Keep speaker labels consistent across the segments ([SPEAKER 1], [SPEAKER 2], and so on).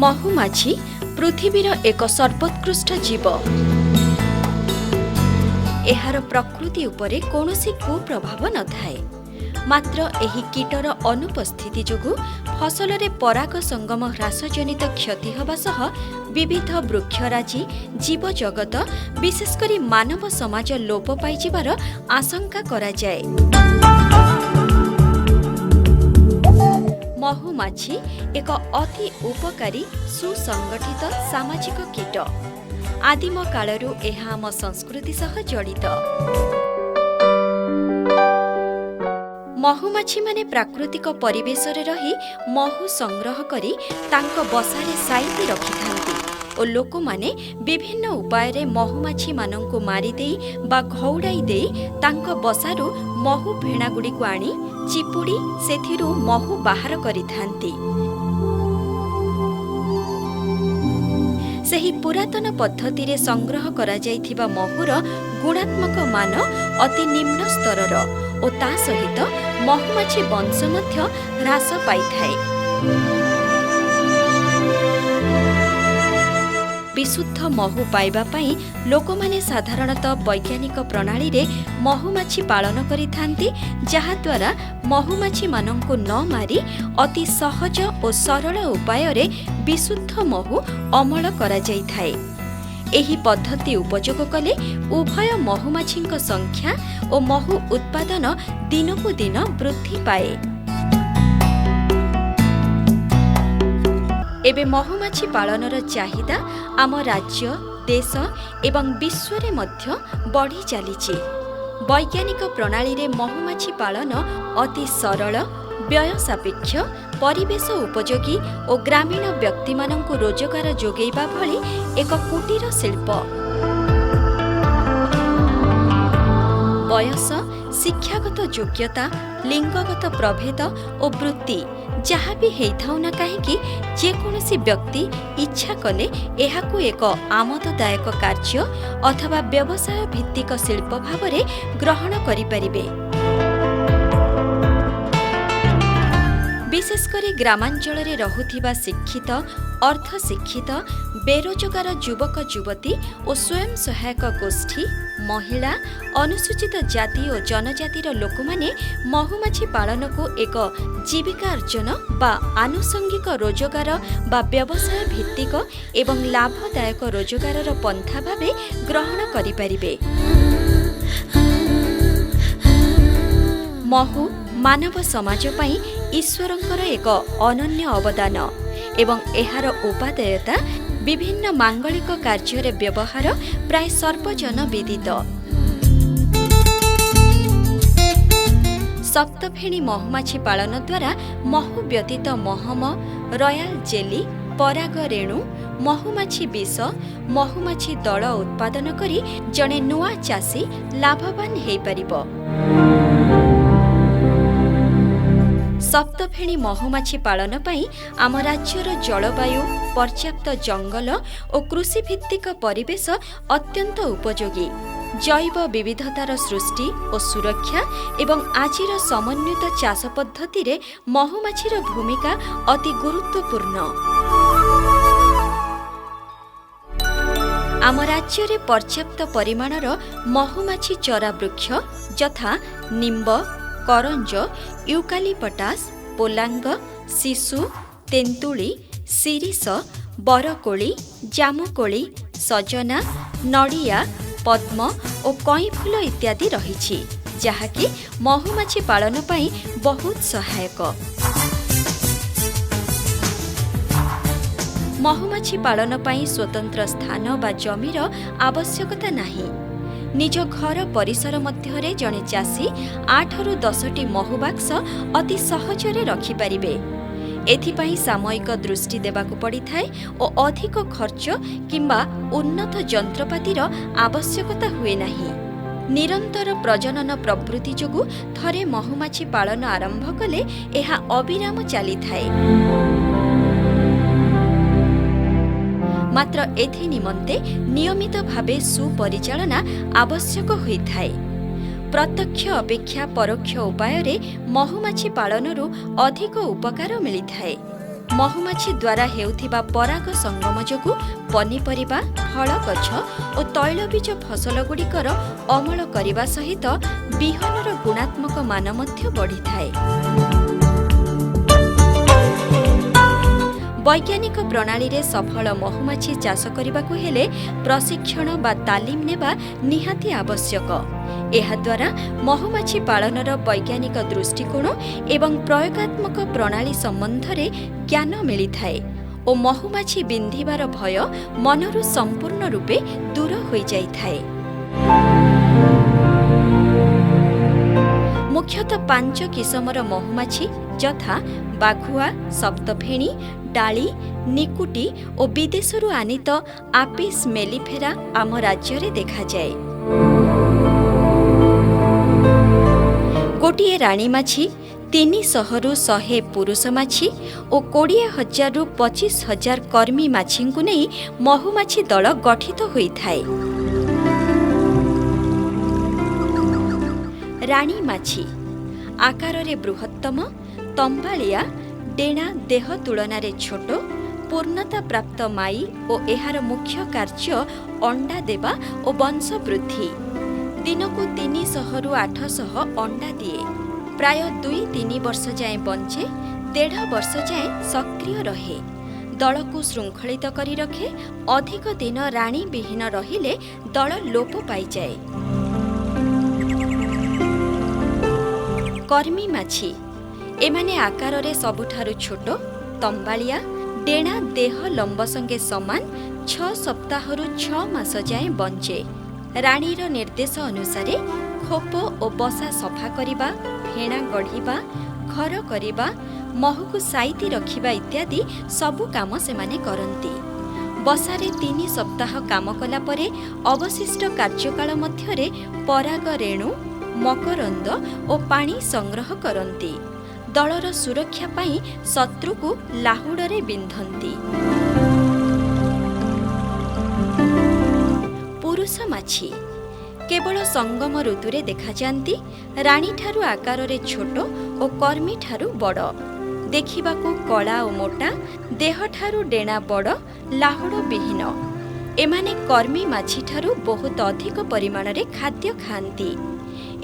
[SPEAKER 1] ମହୁମାଛି ପୃଥିବୀର ଏକ ସର୍ବୋତ୍କୃଷ୍ଟ ଜୀବ। ଏହାର ପ୍ରକୃତି ଉପରେ କୌଣସି କୁପ୍ରଭାବ ନଥାଏ। ମାତ୍ର ଏହି କୀଟର ଅନୁପସ୍ଥିତି ଯୋଗୁଁ ଫସଲରେ ପରାଗ ସଙ୍ଗମ ହ୍ରାସଜନିତ କ୍ଷତି ହେବା ସହ ବିବିଧ ବୃକ୍ଷରାଜି ଜୀବଜଗତ ବିଶେଷ କରି ମାନବ ସମାଜ ଲୋପ ପାଇଯିବାର ଆଶଙ୍କା କରାଯାଏ। ମହୁମାଛି ଏକ ଅତି ଉପକାରୀ ସୁସଂଗଠିତ ସାମାଜିକ କୀଟ। ଆଦିମ କାଳରୁ ଏହା ଆମ ସଂସ୍କୃତି ସହ ଜଡ଼ିତ। ମହୁମାଛିମାନେ ପ୍ରାକୃତିକ ପରିବେଶରେ ରହି ମହୁ ସଂଗ୍ରହ କରି ତାଙ୍କ ବସାରେ ସାଇତି ରଖିଥାନ୍ତି ଓ ଲୋକମାନେ ବିଭିନ୍ନ ଉପାୟରେ ମହୁମାଛିମାନଙ୍କୁ ମାରିଦେଇ ବା ଘଉଡ଼ାଇ ଦେଇ ତାଙ୍କ ବସାରୁ ମହୁ ଫେଣାଗୁଡ଼ିକୁ ଆଣି ଚିପୁଡ଼ି ସେଥିରୁ ମହୁ ବାହାର କରିଥାନ୍ତି। ସେହି ପୁରାତନ ପଦ୍ଧତିରେ ସଂଗ୍ରହ କରାଯାଇଥିବା ମହୁର ଗୁଣାତ୍ମକ ମାନ ଅତି ନିମ୍ନ ସ୍ତରର ଓ ତା ସହିତ ମହୁମାଛି ବଂଶ ମଧ୍ୟ ହ୍ରାସ ପାଇଥାଏ। ବିଶୁଦ୍ଧ ମହୁ ପାଇବା ପାଇଁ ଲୋକମାନେ ସାଧାରଣତଃ ବୈଜ୍ଞାନିକ ପ୍ରଣାଳୀରେ ମହୁମାଛି ପାଳନ କରିଥାନ୍ତି, ଯାହାଦ୍ୱାରା ମହୁମାଛିମାନଙ୍କୁ ନ ମାରି ଅତି ସହଜ ଓ ସରଳ ଉପାୟରେ ବିଶୁଦ୍ଧ ମହୁ ଅମଳ କରାଯାଇଥାଏ। ଏହି ପଦ୍ଧତି ଉପଯୋଗ କଲେ ଉଭୟ ମହୁମାଛିଙ୍କ ସଂଖ୍ୟା ଓ ମହୁ ଉତ୍ପାଦନ ଦିନକୁ ଦିନ ବୃଦ୍ଧି ପାଏ। ଏବେ ମହୁମାଛି ପାଳନର ଚାହିଦା ଆମ ରାଜ୍ୟ, ଦେଶ ଏବଂ ବିଶ୍ୱରେ ମଧ୍ୟ ବଢ଼ି ଚାଲିଛି। ବୈଜ୍ଞାନିକ ପ୍ରଣାଳୀରେ ମହୁମାଛି ପାଳନ ଅତି ସରଳ, ବ୍ୟୟ ସାପେକ୍ଷ, ପରିବେଶ ଉପଯୋଗୀ ଓ ଗ୍ରାମୀଣ ବ୍ୟକ୍ତିମାନଙ୍କୁ ରୋଜଗାର ଯୋଗାଇବା ଭଳି ଏକ କୁଟୀର ଶିଳ୍ପ। ବୟସ, ଶିକ୍ଷାଗତ ଯୋଗ୍ୟତା, ଲିଙ୍ଗଗତ ପ୍ରଭେଦ ଓ ବୃତ୍ତି ଯାହା ବି ହେଇଥାଉ ନା କାହିଁକି, ଯେକୌଣସି ବ୍ୟକ୍ତି ଇଚ୍ଛା କଲେ ଏହାକୁ ଏକ ଆମୋଦଦାୟକ କାର୍ଯ୍ୟ ଅଥବା ବ୍ୟବସାୟ ଭିତ୍ତିକ ଶିଳ୍ପ ଭାବରେ ଗ୍ରହଣ କରିପାରିବେ। ବିଶେଷ କରି ଗ୍ରାମାଞ୍ଚଳରେ ରହୁଥିବା ଶିକ୍ଷିତ, ଅର୍ଦ୍ଧଶିକ୍ଷିତ, ବେରୋଜଗାର ଯୁବକ ଯୁବତୀ ଓ ସ୍ୱୟଂ ସହାୟକ ଗୋଷ୍ଠୀ, ମହିଳା, ଅନୁସୂଚିତ ଜାତି ଓ ଜନଜାତିର ଲୋକମାନେ ମହୁମାଛି ପାଳନକୁ ଏକ ଜୀବିକା ଅର୍ଜନ ବା ଆନୁଷଙ୍ଗିକ ରୋଜଗାର ବା ବ୍ୟବସାୟ ଭିତ୍ତିକ ଏବଂ ଲାଭଦାୟକ ରୋଜଗାରର ପନ୍ଥା ଭାବେ ଗ୍ରହଣ କରିପାରିବେ। ମହୁ ମାନବ ସମାଜ ପାଇଁ ଈଶ୍ୱରଙ୍କର ଏକ ଅନନ୍ୟ ଅବଦାନ ଏବଂ ଏହାର ଉପାଦେୟତା ବିଭିନ୍ନ ମାଙ୍ଗଳିକ କାର୍ଯ୍ୟରେ ବ୍ୟବହାର ପ୍ରାୟ ସର୍ବଜନ ବିଦିତ। ସପ୍ତଫେଣୀ ମହୁମାଛି ପାଳନ ଦ୍ୱାରା ମହୁ ବ୍ୟତୀତ ମହମ, ରୟାଲ ଜେଲି, ପରାଗ ରେଣୁ, ମହୁମାଛି ବିଷ, ମହୁମାଛି ଦଳ ଉତ୍ପାଦନ କରି ଜଣେ ନୂଆ ଚାଷୀ ଲାଭବାନ ହୋଇପାରିବ। ସପ୍ତଫେଣୀ ମହୁମାଛି ପାଳନ ପାଇଁ ଆମ ରାଜ୍ୟର ଜଳବାୟୁ, ପର୍ଯ୍ୟାପ୍ତ ଜଙ୍ଗଲ ଓ କୃଷିଭିତ୍ତିକ ପରିବେଶ ଅତ୍ୟନ୍ତ ଉପଯୋଗୀ। ଜୈବ ବିବିଧତାର ସୃଷ୍ଟି ଓ ସୁରକ୍ଷା ଏବଂ ଆଜିର ସମନ୍ୱିତ ଚାଷ ପଦ୍ଧତିରେ ମହୁମାଛିର ଭୂମିକା ଅତି ଗୁରୁତ୍ୱପୂର୍ଣ୍ଣ। ଆମ ରାଜ୍ୟରେ ପର୍ଯ୍ୟାପ୍ତ ପରିମାଣର ମହୁମାଛି ଚରା ବୃକ୍ଷ ଯଥା ନିମ୍ବ, କରଞ୍ଜ, ୟୁକାଲିପଟାସ, ପୋଲାଙ୍ଗ, ଶିଶୁ, ତେନ୍ତୁଳି, ଶିରିଷ, ବରକୋଳି, ଜାମୁକୋଳି, ସଜନା, ନଡ଼ିଆ, ପଦ୍ମ ଓ କଇଁଫୁଲ ଇତ୍ୟାଦି ରହିଛି, ଯାହାକି ମହୁମାଛି ପାଳନ ପାଇଁ ବହୁତ ସହାୟକ। ମହୁମାଛି ପାଳନ ପାଇଁ ସ୍ୱତନ୍ତ୍ର ସ୍ଥାନ ବା ଜମିର ଆବଶ୍ୟକତା ନାହିଁ। निज घर परिसर मध्यरे जणे चाषी 8 ରୁ 10ଟି महु बाक्स अति सहजरे रखिपारिबे। एथिपाई सामयिक दृष्टि देबाकु पड़िथाए और अधिक खर्च किंबा उन्नत जंत्रपातिर आवश्यकता हुए नाही। निरंतर प्रजनन प्रवृत्ति जोगु थरे महुमाछी पालन आरंभ कले एहा अविराम चली थाए। मात्र एथि निमंते नियमित भावे सुपरिचालना आवश्यक होइथाए। प्रत्यक्ष अपेक्षा परोक्ष उपाय रे महुमाछी पालनरु अधिक उपकार मिलिथाए। महुमाछी द्वारा हेउथिबा पराग संगम जोगु पनीपरिबा, फल गछ और तैलबीज फसल गुड़िकर अमल करने सहित बिहनर गुणात्मक मान मध्य बढ़िथाए। वैज्ञानिक प्रणाली रे सफल महुमाछी चाष करबाकु हेले प्रशिक्षण बा तालीम नेबा निहाती आवश्यक। एहाद्वारा महुमाछी पालनर वैज्ञानिक दृष्टिकोण एवं प्रयोगात्मक प्रणाली संबंध रे ज्ञान मिलिथाए और महुमाछी बिंधिबार भय मनरु संपूर्ण रूपे दूर होई जाइथाए। मुख्यतः 5 किसमर महुमाछी यथा बाघुआ, सप्तफेणी, डाली, निकुटी और विदेशरू आनीत आपिस मेलिफेरा आम राज्य रे देखा जाए। गोटिए राणी माछी 300 ରୁ 100 पुरुष माछी और 20,000 ରୁ 25,000 कर्मी माछी को नहीं महुमाछी दल गठित होइथाए। राणी माछी आकार रे बृहत्तम, तंबालिया, डेणा देह तुलना रे छोट, पूर्णता प्राप्त माई और एहार मुख्य कार्य अंडा देवा और वंश वृद्धि। दिनकू 300 ରୁ 800 अंडा दिए। प्राय 2-3 वर्ष जाए बंचे, 1.5 वर्ष जाए सक्रिय रहे। दल को श्रृंखलित करी रखे। अधिक दिन राणी विहीन रहिले दल लोप पाई जाए। कर्मी माछी एमाने आकार रे सबुठारु छोट, तंबालिया, डेणा देह लंब संगे समान, 6 सप्ताह ରୁ 6 मास जाए बंचे। राणीर निर्देश अनुसार खोप और बसा सफा करिबा, फेणा गढ़िबा, घर करिबा, महूकु साइती रखिबा इत्यादि सबु काम सेमाने करंती। बसारे 3 सप्ताह काम कला परे अवशिष्ट कार्यकाल मध्यरे पराग रेणु, मकरंद और पानी संग्रह करंती। दलर सुरक्षा पाई शत्रु को लाहुडरे बिंधंती। पुरुष माछी केवल संगम ऋतुरे देखा जाती। राणी ठारू आकार रे छोट और कर्मी ठारू बड़, देखिबाकू कला और मोटा, देह ठारू डेणा बड़, लाहुड विहीन। एमाने कर्मी माछी ठारू बहुत अधिक परिमाण रे खाद्य खाआंती।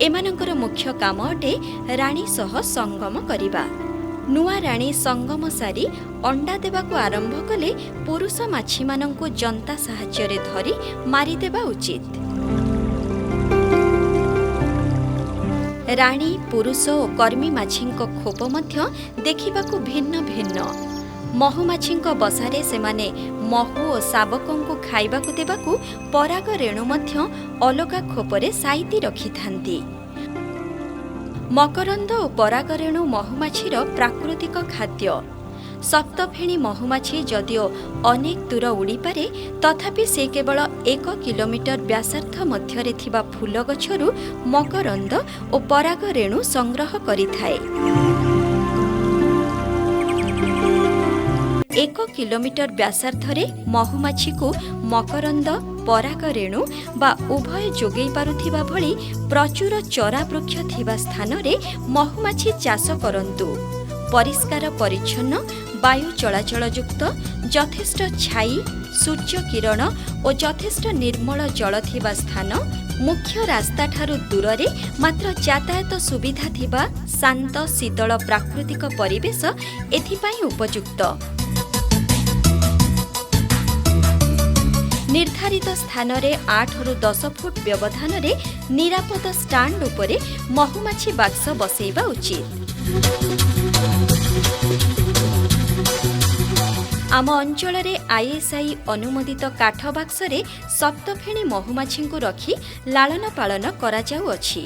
[SPEAKER 1] एमानंकर मुख्य काम अटे राणी सह संगम करिबा। नुआ राणी संगम सारी अंडा देबाकू आरंभ कले पुरुष माछी मानंकु जंता साहाय्य रे धरी मारी देबा उचित। राणी, पुरुष और कर्मी माछींको खोप मध्य देखिबाकू भिन्न भिन्न। महुमाछींक बसारे सेमाने महु और शाबकंकु खाइबाकू देबाकू पराग रेणु मध्य अलगा खोपरे साइती रखिथांती। मकरंद और पराग रेणु महुमाछीर प्राकृतिक खाद्य। सप्तफेणी महुमाछी जदिओ अनेक दूर उड़ी पारे, तथापि से केवल 1 किलोमीटर व्यासार्थ मध्यरे थिबा फूल गछरु मकरंद और पराग रेणु संग्रह करिथाए। 1 किलोमीटर व्यासार्धरे महुमाछी को मकरंद, पराग रेणु बा उभय जोगेई पारुथिबा भली प्रचुर चरा वृक्ष थिबा स्थान रे महुमाछी चाष करंतु। परिष्कार परिच्छन्न, वायु चलाचल युक्त, यथेष्ट छाई, सूर्य किरण और यथेष्ट निर्मल जल थिबा स्थान, मुख्य रास्ता ठारू दूर मात्र यातायात सुविधा थिबा शांत शीतल प्राकृतिक परिवेश एथिपाई उपयुक्त। निर्धारित स्थान रे 8 ରୁ 10 फुट व्यवधान रे निरापद स्टाण्ड उपरे महुमाछी बाक्स बसैबा उचित। आम अंचल आईएसआई अनुमोदित काठ बाक्सरे सप्तफेणी महुमाछी रखी लालन पालन करा जाउअछि।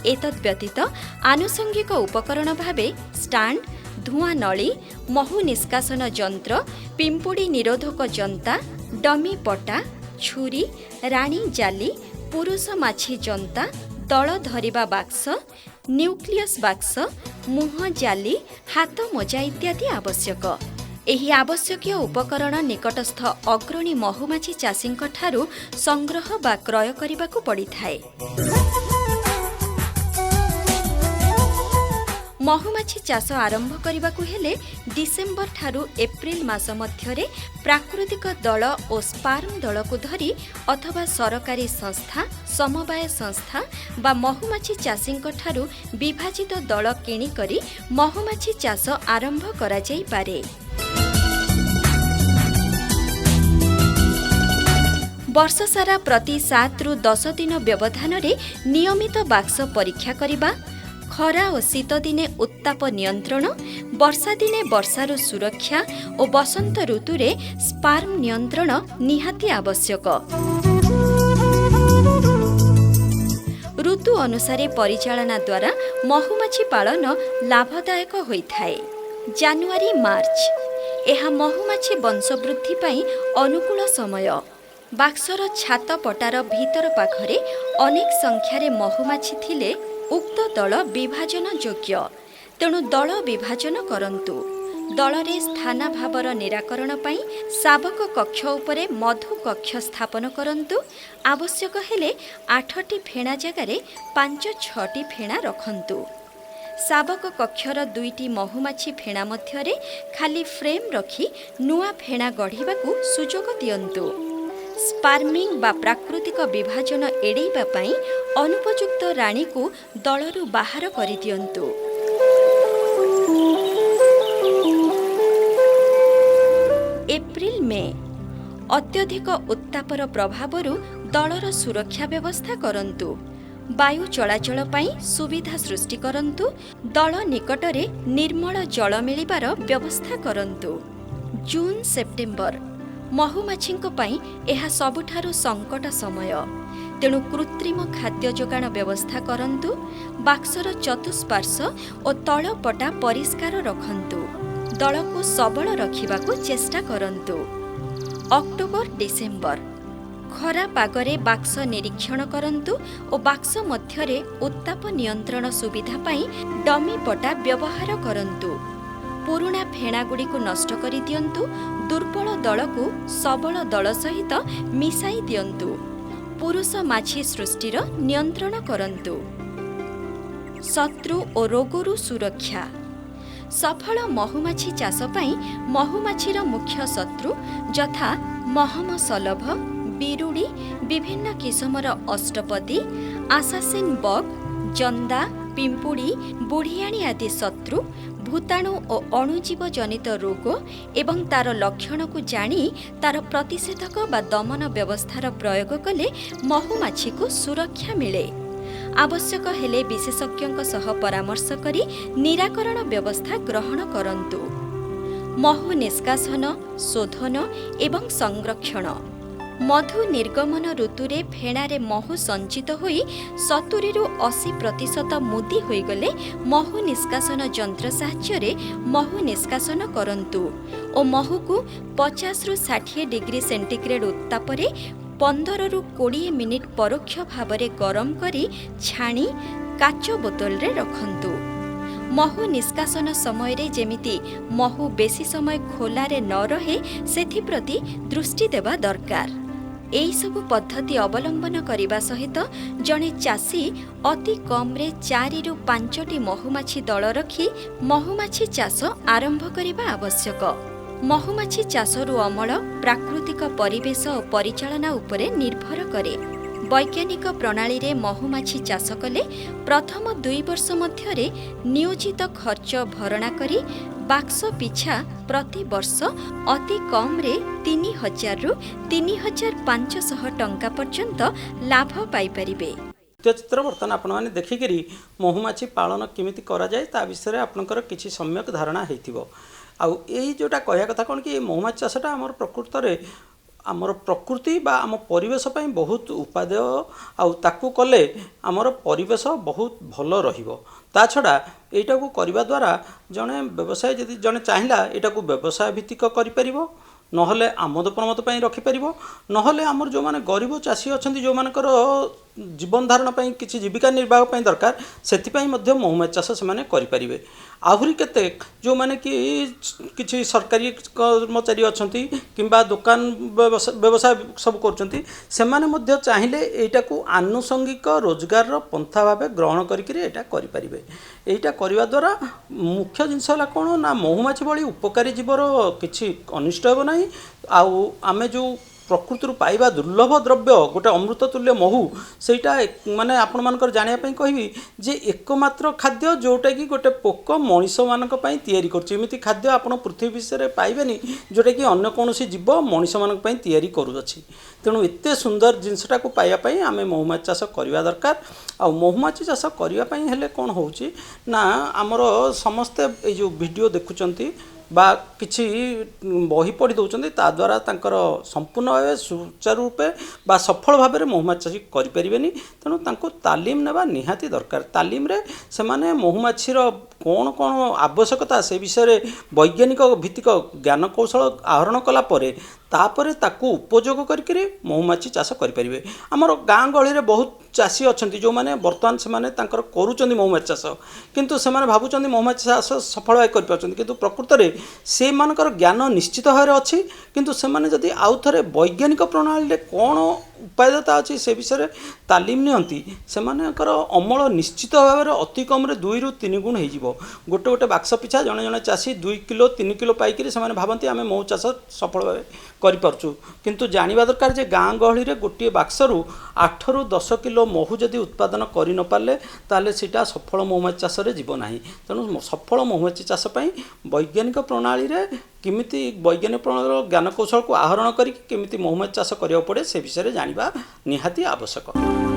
[SPEAKER 1] एतद् व्यतीत आनुषंगिक उपकरण भावे स्टाण्ड, धूआं नली, महु निष्कासन यंत्र, पिंपुड़ी निरोधक जंता, डमी पटा, छुरी, राणी जाली, पुरुष माछी जंता, दल धरिबा बाक्स, न्यूक्लियस बाक्स, मुह जाली, हाथ मोजा इत्यादि आवश्यक। एही आवश्यकीय उपकरण निकटस्थ अग्रणी महुमाछी चाषींक ठारू संग्रह बा क्रय करिबाकू पड़िथाए। महुमाछी चाष आरंभ करने हेले डिसेम्बर ठारू एप्रिल मास मध्यरे प्राकृतिक दल और स्पार्म दल को धरी अथवा सरकारी संस्था, समवाय संस्था बा महुमाछी चाषींक ठारू विभाजित दल किणी करी महुमाछी चाष आरंभ करा जाई पारे। वर्ष सारा प्रति 7 रु 10 दिन व्यवधान रे नियमित बाक्स परीक्षा करिबा, खरा और शीत दिने उत्ताप नियंत्रण, वर्षा दिने वर्षारू सुरक्षा और बसंत ऋतु रे स्पार्म नियंत्रण निहाती आवश्यक। ऋतु अनुसारे परिचालना द्वारा महुमाछी पालन लाभदायक होइथाए। जानुआरी मार्च एहा महुमाछी वंशवृद्धि पाई अनुकूल समय। बाक्सर छात पटार भीतर पाखरे अनेक संख्यारे महुमाछी थिले उक्त दल विभाजन योग्य, तेणु दल विभाजन करंतु। दलरे स्थानाभावर निराकरण पाई शावक कक्ष उपरे मधु कक्ष स्थापन करंतु। आवश्यक हेले 8टी फेणा जगारे 5-6टी फेणा रखंतु। शावक कक्षर 2टी महुमाछी फेणा मध्यरे खाली फ्रेम रखी नुआ फेणा गढ़िबाकू सुजोग दियंतु। स्पार्मिंग बा प्राकृतिक विभाजन एड़ेइबा पाई अनुपयुक्त राणी को दलरू बाहर करि दियंतु। एप्रिल मे अत्यधिक उत्तापर प्रभावरू दलर सुरक्षा व्यवस्था करंतु। वायु चलाचल पाई सुविधा सृष्टि करंतु। दल निकटरे निर्मल जल मिलिबार व्यवस्था करंतु। जून सेप्टेम्बर महुमाछींक पाई एहा सबुठारु संकट समय, तेणु कृत्रिम खाद्य जोगाण व्यवस्था करंतु। बाक्सर चतुष्पार्श्व और तलपटा परिष्कार रखंतु। दल को सबल रखिबाकू चेष्टा करंतु। अक्टोबर डिसेम्बर खरा पागरे बाक्स निरीक्षण करंतु और बाक्स मध्यरे उत्ताप नियंत्रण सुविधा पाई डमी पटा व्यवहार करंतु। पुरुणा फेणागुड़ी को नष्ट करि दियंतु। दुर्बल दल को सबल दल सहित मिसाई दियंतु। पुरुष माछी सृष्टिर नियंत्रण करंतु। शत्रु और रोगरु सुरक्षा। सफल महुमाछी चाष पाई महुमाछीर मुख्य शत्रु यथा महम सलभ, बिरुड़ी, विभिन्न किसमर अष्टपदी, आसासिन बग, जंदा, पिंपुड़ी, बुढ़ियाणी आदि शत्रु, भूताणु और अणुजीव जनित रोग एवं तार लक्षण को जानी तार प्रतिषेधक बा दमन व्यवस्थार प्रयोग कले महुमाछी को सुरक्षा मिले। आवश्यक हेले विशेषज्ञों सह परामर्श करी निराकरण व्यवस्था ग्रहण करंतु। महु निष्कासन, शोधन एवं संरक्षण। मधु निर्गमन ऋतुरे फेणारे महु संचित होई 70-80% मुदी होईगले महु निष्कासन यंत्र साहाय्य महु निष्कासन करंतु और महु को 50-60 डिग्री सेंटीग्रेड उत्तापरे 15-20 मिनिट परोक्ष भावरे गरम करी छाणी काच बोतल रे रखंतु। महु निष्कासन समय रे जेमिति महु बेसी समय खोलारे न रहे सेथिप्रति दृष्टि देवा दरकार। एई सबु पद्धति अवलंबन करिबा सहित जणे चाषी अति कम रे 4-5टी महुमाछी दल रखी महुमाछी चाष आरंभ करिबा आवश्यक। महुमाछी चाषरू अमल प्राकृतिक परिवेश और परिचालना उपरे निर्भर करे। वैज्ञानिक प्रणाली रे महुमाछी चाष कले प्रथम 2 वर्ष मध्यरे नियोजित खर्च भरणा करी बाक्स पिछा प्रति वर्ष अति कम रे 3000 रु 3500 टंका पर्यंत लाभ पाई परिबे।
[SPEAKER 2] चित्र बर्तमान आपण माने देखिकरी महुमाछी पालन केमिति करा जाय ता विषय आपनकर किछि सम्यक धारणा हेतिबो। आउ यही जोटा कहया कथा कौन कि महुमाछी चाषटा आमर प्रकृत आमर प्रकृति बा आम परिवेश पई बहुत उपादेय आउ ताकू कले आमर परिवेश बहुत भल रहिबो। ता छड़ा एटा को करबा द्वारा जने व्यवसाय जदि जने चाहिला एटा को व्यवसाय भित्तिक करि परिबो नहले आमद प्रमोद पई रखि परिबो नहले आमर जो माने गरीब चाषी अछंती जो मानकर जीवन धारण पई किछि जीविका निर्वाह पई दरकार सेति पई मध्य महुमाछी चाष से माने करि परिबे। आहुरी केते जो माने कि किछि सरकारी कर्मचारी अछंती किंबा दुकान व्यवसाय सब करछंती से माने मध्य चाहिले एटा को आनुषंगिक रोजगार रो पंथा भाबे ग्रहण करिकरी एटा करि परिबे। एटा करिवा द्वारा मुख्य जिंस हला कोन ना महुमाछी भली उपकारी जीवर किछि अनिष्ट हेबो नाही आउ आमे जो प्रकृति पाइबा दुर्लभ द्रव्य गोटे अमृत तुल्य महू सेटा माने आपण मानकर जानिया पई कहबी जे एकमात्र खाद्य जोटा कि गोटे पोक मनीष मानक पई तयारी करछि एमिति खाद्य आपण पृथ्वी विषय पाइबेनी जोटा कि अन्य कोनोसी जीव मनीष मानक पई तयारी करूछि। तेणु एते सुंदर जिनसटा को पाइबा पई आमे महुमाछी चाष करबा दरकार। आ महुमाछी चाष करबा पई हेले कोन होउछि ना हमर समस्त ए जो वीडियो देखुचंती बा किछि बही पढ़ी दौरान ता द्वारा तांकर संपूर्ण भाव सुचारू रूपे बा सफल भाव में महुमाछी चाष करें तेणु तांको तालीम नेबा निहाती दरकार। तालीम रे से माने महुमाछीर कौन कौन आवश्यकता से विषय वैज्ञानिक भित्तिक ज्ञान कौशल आहरण कला परे तापरे ताकू उपयोग करके महुमाछी चाष करें। आमर गाँ गहली रे बहुत चाषी अछंती जो माने वर्तमान से माने तांकर करूचंदी महुमाछी चाष किंतु से माने भाबुचंदी महुमाछी चाष सफल भाव कर पाचंदी किंतु प्रकृत रे से मानकर ज्ञान निश्चित भाव अच्छी किंतु से माने जदि आउ थरे वैज्ञानिक प्रणाली रे कौन उपायता अच्छी से विषय तालीम नियंती से मानकर अमल निश्चित भाव में अति कम 2 ରୁ 3 गुण हो गोटे गोटे बाक्स पिछा जड़े जड़े चाषी 2 किलो 3 किलो पाइक से भावती आम महू चाष सफल भाव करूँ किंतु जानिबा दरकार जे गाँ गहली रे गोटे बाक्स रु 8 ରୁ 10 किलो महू जदि उत्पादन कर न पारे ताले सीटा सफल महुमाछी चाष रे जीव नाही। तेणु सफल महुमाछी चाष पई वैज्ञानिक प्रणाली रे किमिति वैज्ञानिक प्रणाली ज्ञान कौशल को आहरण करके किमिति महुमाछी चाष करिया पड़े से विषय जानिबा निहाती आवश्यक।